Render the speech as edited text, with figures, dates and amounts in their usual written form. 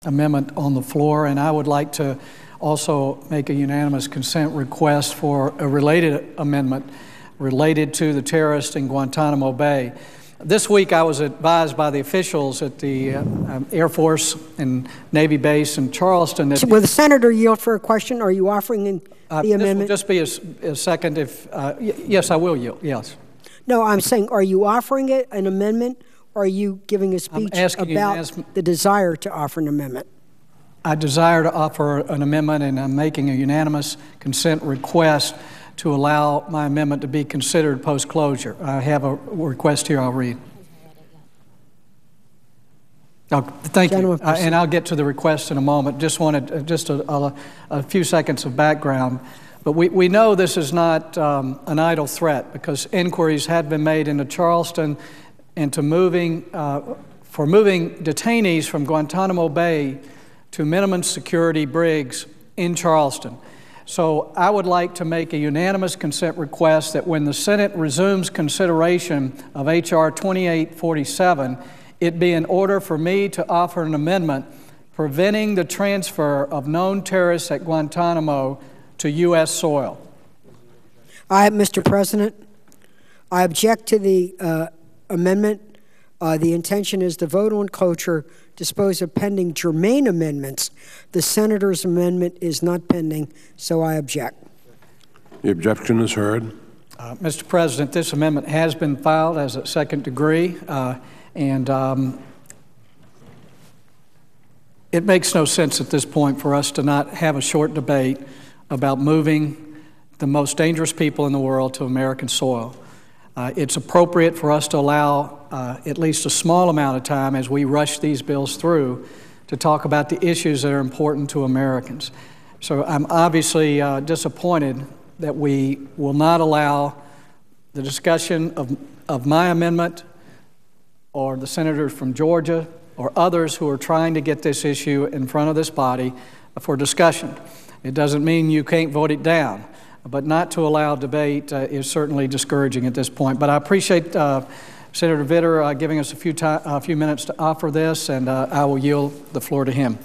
amendment on the floor, and I would like to also make a unanimous consent request for a related amendment related to the terrorists in Guantanamo Bay. This week I was advised by the officials at the Air Force and Navy base in Charleston that— Will the Senator yield for a question? Are you offering the amendment? This will just be a second if— yes, I will yield, yes. No, I'm saying, are you offering it an amendment, or are you giving a speech about the desire to offer an amendment? I desire to offer an amendment, and I'm making a unanimous consent request to allow my amendment to be considered post-closure. I have a request here I'll read. Oh, thank you. And I'll get to the request in a moment. Just wanted just a few seconds of background. But we know this is not an idle threat, because inquiries had been made into Charleston into moving detainees from Guantanamo Bay to minimum security brigs in Charleston. So I would like to make a unanimous consent request that when the Senate resumes consideration of H.R. 2847, it be in order for me to offer an amendment preventing the transfer of known terrorists at Guantanamo to U.S. soil. Mr. President, I object to the amendment. The intention is to vote on cloture, dispose of pending germane amendments. The Senator's amendment is not pending, so I object. The objection is heard. Mr. President, this amendment has been filed as a second degree, and it makes no sense at this point for us to not have a short debate about moving the most dangerous people in the world to American soil. It's appropriate for us to allow at least a small amount of time as we rush these bills through to talk about the issues that are important to Americans. So I'm obviously disappointed that we will not allow the discussion of my amendment or the senators from Georgia or others who are trying to get this issue in front of this body for discussion. It doesn't mean you can't vote it down, but not to allow debate is certainly discouraging at this point. But I appreciate Senator Vitter giving us a few minutes to offer this, and I will yield the floor to him.